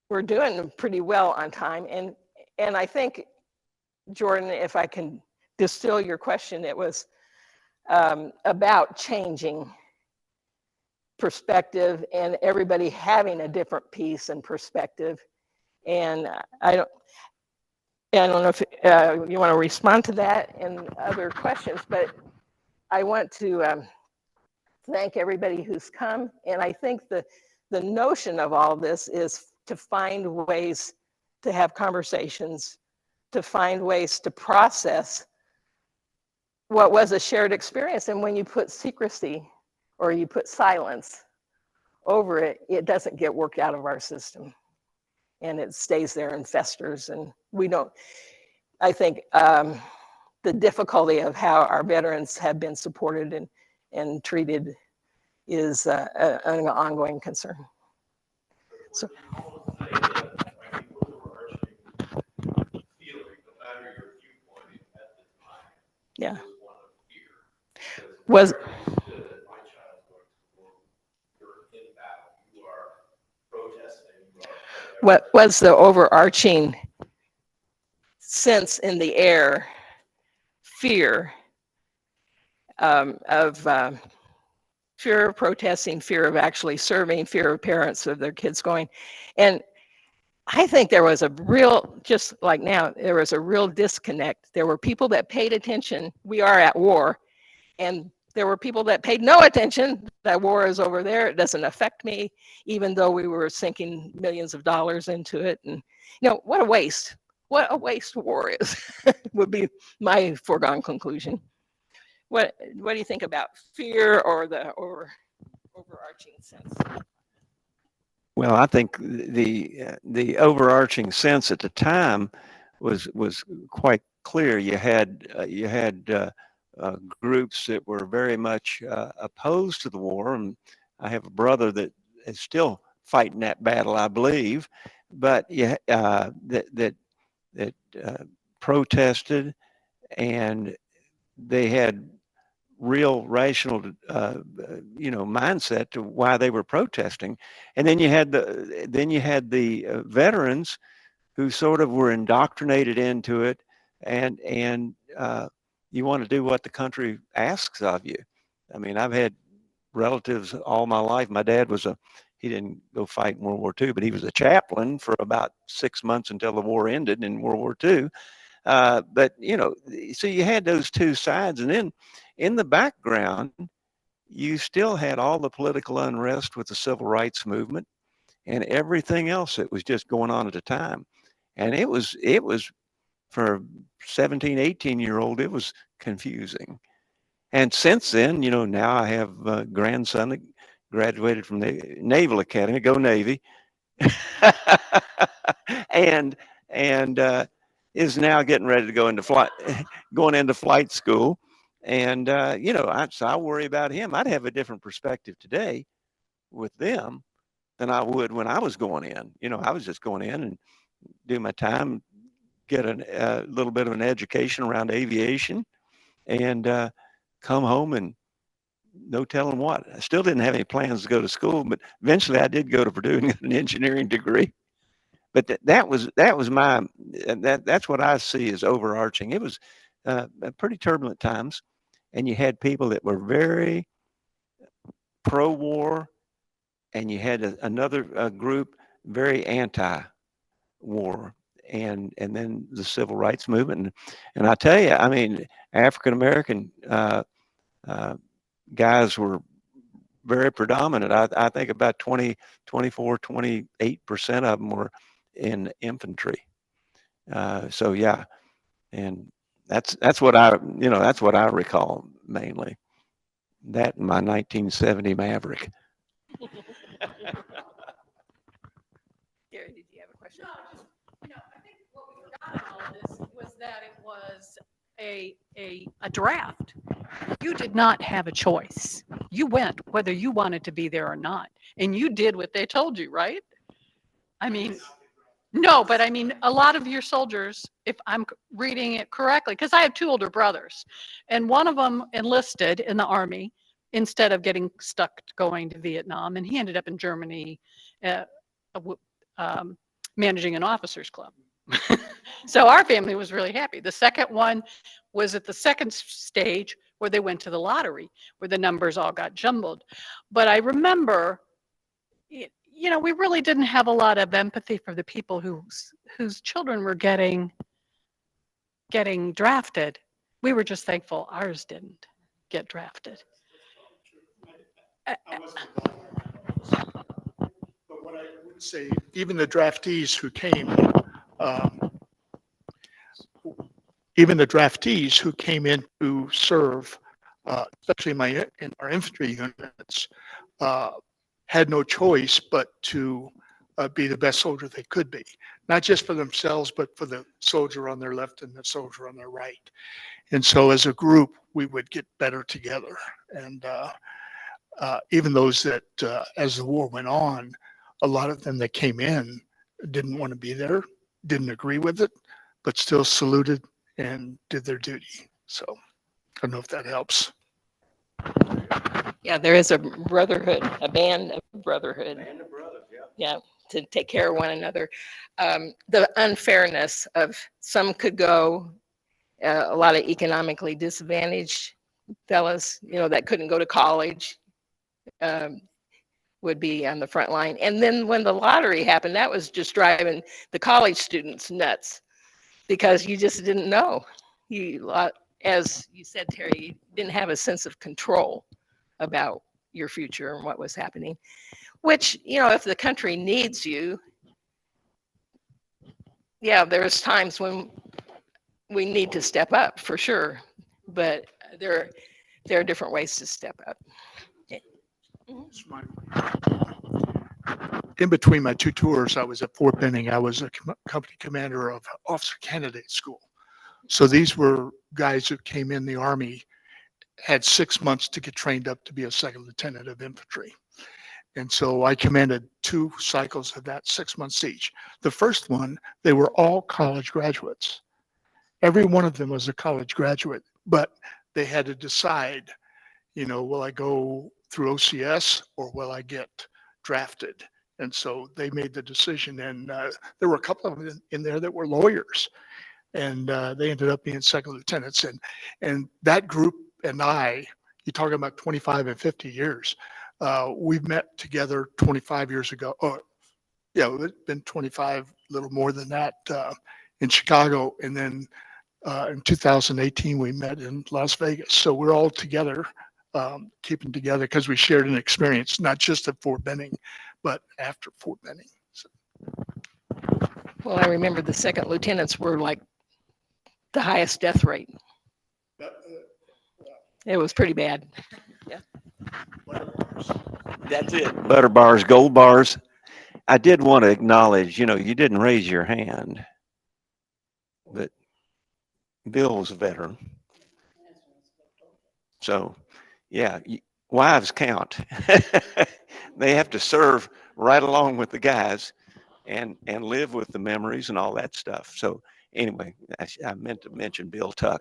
we're doing pretty well on time. And I think, Jordan, if I can distill your question, it was about changing perspective and everybody having a different piece and perspective. And I don't know if you want to respond to that and other questions, but I want to thank everybody who's come. And I think the notion of all this is to find ways to have conversations, to find ways to process what was a shared experience. And when you put secrecy or you put silence over it, it doesn't get worked out of our system. And it stays there and festers. And we don't, I think the difficulty of how our veterans have been supported and treated is an ongoing concern. So. Yeah. Was what was the overarching sense in the air? Fear of fear of protesting, fear of actually serving, fear of parents of their kids going. And I think there was a real, just like now, there was a real disconnect. There were people that paid attention. We are at war. And there were people that paid no attention. That war is over there. It doesn't affect me, even though we were sinking millions of dollars into it. And, you know, what a waste. What a waste war is, would be my foregone conclusion. What do you think about fear or the overarching sense? Well, I think the overarching sense at the time was quite clear. You had groups that were very much opposed to the war, and I have a brother that is still fighting that battle, I believe. But that protested, and they had real rational mindset to why they were protesting. And then you had the veterans who sort of were indoctrinated into it, and you want to do what the country asks of you. I mean, I've had relatives all my life. My dad he didn't go fight in World War II, but he was a chaplain for about 6 months until the war ended in World War II. But, so you had those two sides. And then in the background, you still had all the political unrest with the civil rights movement and everything else that was just going on at the time. And it was for a 17, 18-year-old, it was confusing. And since then, now I have a grandson that graduated from the Naval Academy, go Navy, and is now getting ready to go into flight school. And, so I worry about him. I'd have a different perspective today with them than I would when I was going in. I was just going in and do my time, get a little bit of an education around aviation, and come home and no telling what. I still didn't have any plans to go to school, but eventually I did go to Purdue and get an engineering degree. But that's what I see as overarching. It was pretty turbulent times, and you had people that were very pro-war, and you had another group very anti-war, and then the civil rights movement. And I tell you, I mean, African American guys were very predominant. I think about 24, 28% of them were in infantry. So yeah, and that's what I recall mainly. That and my 1970 Maverick. Gary, did you have a question? No, I think what we forgot in all this was that it was a draft. You did not have a choice. You went whether you wanted to be there or not, and you did what they told you, right? I mean, no, but I mean, a lot of your soldiers, if I'm reading it correctly, because I have two older brothers, and one of them enlisted in the Army instead of getting stuck going to Vietnam, and he ended up in Germany managing an officers club. So our family was really happy. The second one was at the second stage where they went to the lottery, where the numbers all got jumbled. But I remember, we really didn't have a lot of empathy for the people whose children were getting drafted. We were just thankful ours didn't get drafted. But what I would say, even the draftees who came um, even the draftees who came in to serve, especially in our infantry units, had no choice but to be the best soldier they could be, not just for themselves, but for the soldier on their left and the soldier on their right. And so as a group, we would get better together. And even those that, as the war went on, a lot of them that came in didn't want to be there, didn't agree with it, but still saluted and did their duty. So I don't know if that helps. Yeah, there is a brotherhood, a band of brotherhood. Yeah, to take care of one another. The unfairness of some could go, a lot of economically disadvantaged fellas, that couldn't go to college, would be on the front line. And then when the lottery happened, that was just driving the college students nuts because you just didn't know. As you said, Terry, you didn't have a sense of control about your future and what was happening, which, if the country needs you, yeah, there's times when we need to step up for sure, but there are different ways to step up. In between my two tours, I was at Fort Benning. I was a company commander of Officer Candidate School. So these were guys who came in the Army, had 6 months to get trained up to be a second lieutenant of infantry. And so I commanded 2 cycles of that, 6 months each. The first one, they were all college graduates. Every one of them was a college graduate, but they had to decide, will I go through OCS or will I get drafted? And so they made the decision, and there were a couple of them in there that were lawyers, and they ended up being second lieutenants. And that group and you're talking about 25 and 50 years. We've met together 25 years ago. Oh, yeah, it's been 25, a little more than that, in Chicago. And then in 2018, we met in Las Vegas. So we're all together, keeping together because we shared an experience, not just at Fort Benning, but after Fort Benning. So. Well, I remember the second lieutenants were like the highest death rate. It was pretty bad. Yeah. That's it. Butter bars, gold bars. I did want to acknowledge, you didn't raise your hand, but Bill was a veteran. So, yeah, wives count. They have to serve right along with the guys and live with the memories and all that stuff. So anyway, I meant to mention Bill Tuck.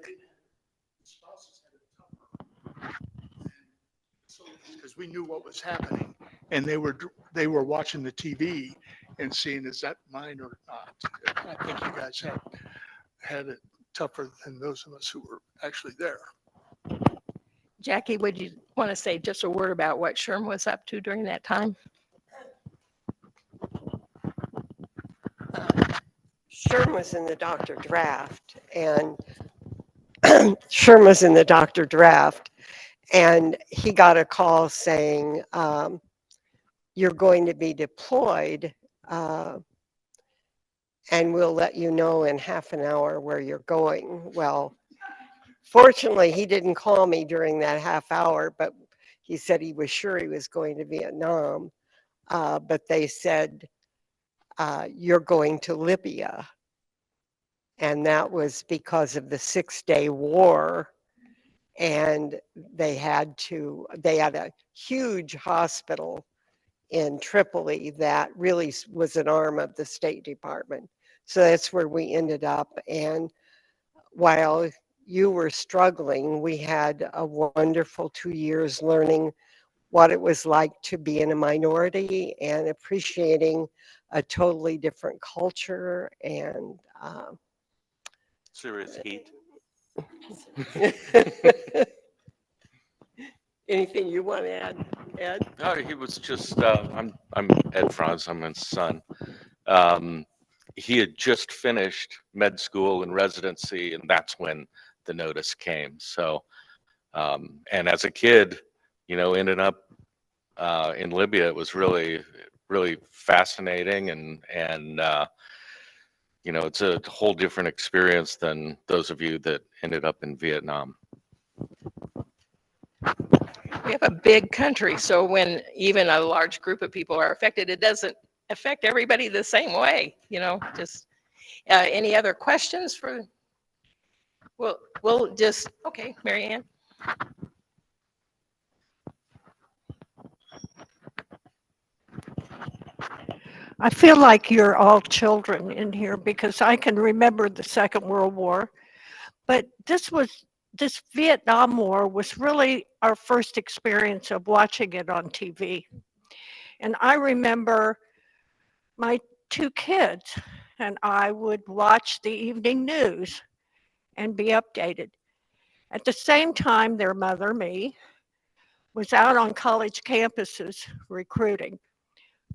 Because we knew what was happening, and they were watching the TV and seeing, is that mine or not? I think you guys had it tougher than those of us who were actually there. Jackie, would you want to say just a word about what Sherm was up to during that time? Sherm was in the doctor draft, and Sherm was in the doctor draft, and he got a call saying, you're going to be deployed, and we'll let you know in half an hour where you're going. Well, fortunately, he didn't call me during that half hour, but he said he was sure he was going to Vietnam. But they said, you're going to Libya. And that was because of the 6-day war. And they had a huge hospital in Tripoli that really was an arm of the State Department. So that's where we ended up. And while you were struggling, we had a wonderful 2 years learning what it was like to be in a minority and appreciating a totally different culture and Serious heat. anything you want to add, Ed? No, he was just, I'm Ed Franz, I'm his son. He had just finished med school and residency, and that's when the notice came. So, and as a kid, ended up in Libya, it was really, really fascinating. And you know, it's a whole different experience than those of you that ended up in Vietnam. We have a big country, so when even a large group of people are affected, it doesn't affect everybody the same way, you know, just, any other questions for, we'll just, okay, Mary Ann. I feel like you're all children in here because I can remember the Second World War, but this Vietnam War was really our first experience of watching it on TV. And I remember my two kids and I would watch the evening news and be updated. At the same time, their mother, me, was out on college campuses recruiting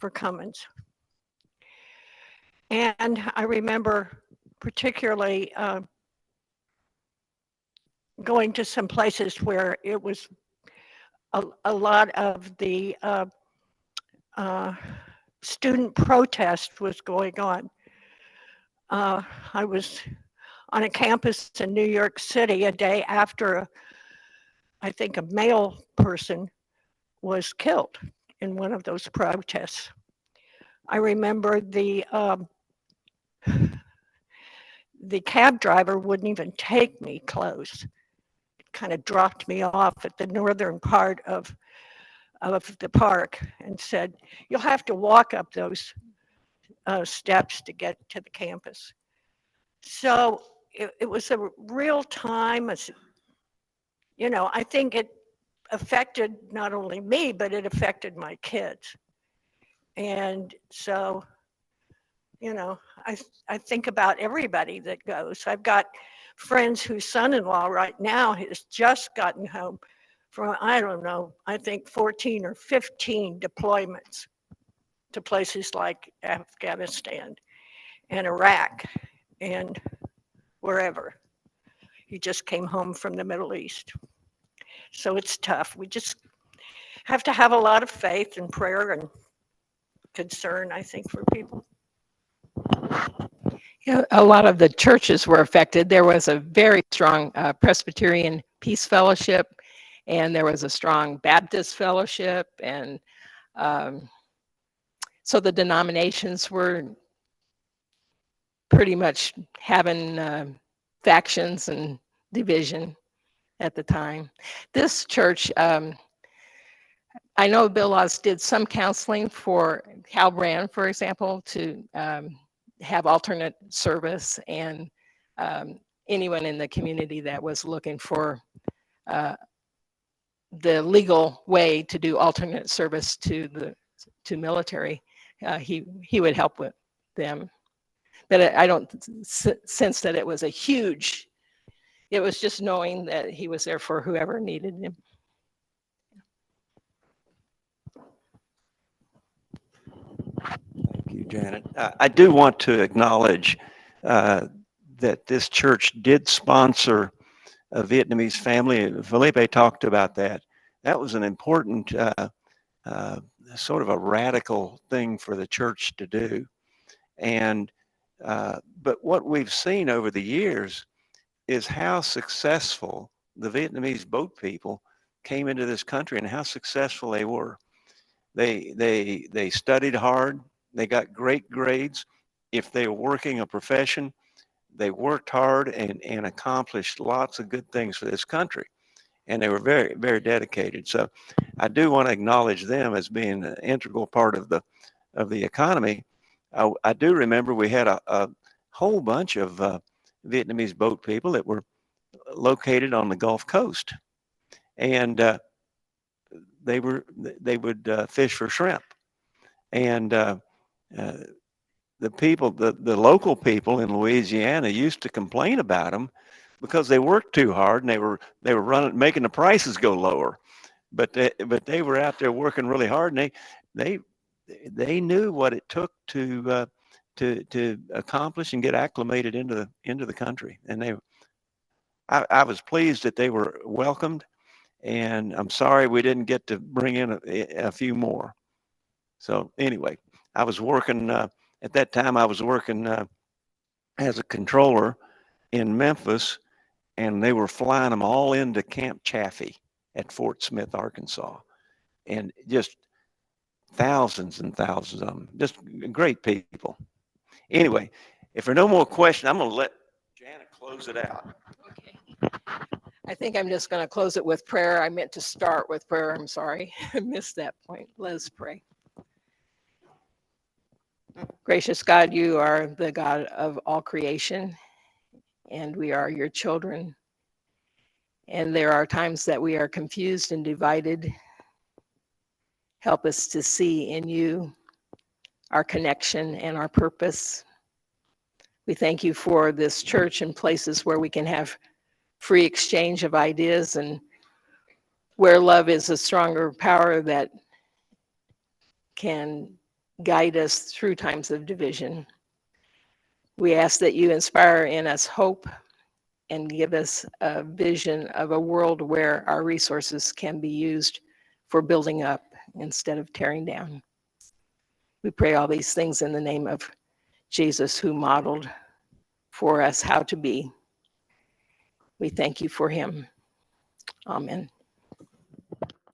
for Cummins. And I remember particularly going to some places where it was a lot of the student protest was going on. I was on a campus in New York City a day after I think a male person was killed in one of those protests. I remember the cab driver wouldn't even take me close. It kind of dropped me off at the northern part of the park and said, "You'll have to walk up those steps to get to the campus." So it was a real time, you know, I think it affected not only me, but it affected my kids. And so, you know, I think about everybody that goes. I've got friends whose son-in-law right now has just gotten home from, I don't know, I think 14 or 15 deployments to places like Afghanistan and Iraq and wherever. He just came home from the Middle East. So it's tough. We just have to have a lot of faith and prayer and concern, I think, for people. Yeah, a lot of the churches were affected. There was a very strong Presbyterian Peace Fellowship, and there was a strong Baptist Fellowship, and so the denominations were pretty much having factions and division at the time. This church, I know Bill Laws did some counseling for Halbrand, for example, to have alternate service, and anyone in the community that was looking for the legal way to do alternate service to military, he would help with them. But I don't sense that it was a huge, it was just knowing that he was there for whoever needed him. Thank you, Janet. I do want to acknowledge that this church did sponsor a Vietnamese family. Felipe talked about that. That was an important sort of a radical thing for the church to do. And but what we've seen over the years is how successful the Vietnamese boat people came into this country and how successful they were. They studied hard. They got great grades. If they were working a profession, they worked hard and accomplished lots of good things for this country. And they were very, very dedicated. So I do want to acknowledge them as being an integral part of the economy. I do remember we had a whole bunch of Vietnamese boat people that were located on the Gulf Coast, and they would fish for shrimp, and the local people in Louisiana used to complain about them because they worked too hard and they were making the prices go lower, but they were out there working really hard, and they knew what it took to accomplish and get acclimated into the country, and I was pleased that they were welcomed, and I'm sorry we didn't get to bring in a few more. So anyway, I was working at that time. I was working as a controller in Memphis, and they were flying them all into Camp Chaffee at Fort Smith, Arkansas. And just thousands and thousands of them, just great people. Anyway, if there are no more questions, I'm going to let Janet close it out. Okay. I think I'm just going to close it with prayer. I meant to start with prayer. I'm sorry. I missed that point. Let us pray. Gracious God, you are the God of all creation, and we are your children. And there are times that we are confused and divided. Help us to see in you our connection and our purpose. We thank you for this church and places where we can have free exchange of ideas, and where love is a stronger power that can guide us through times of division. We ask that you inspire in us hope and give us a vision of a world where our resources can be used for building up instead of tearing down. We pray all these things in the name of Jesus, who modeled for us how to be. We thank you for him. Amen.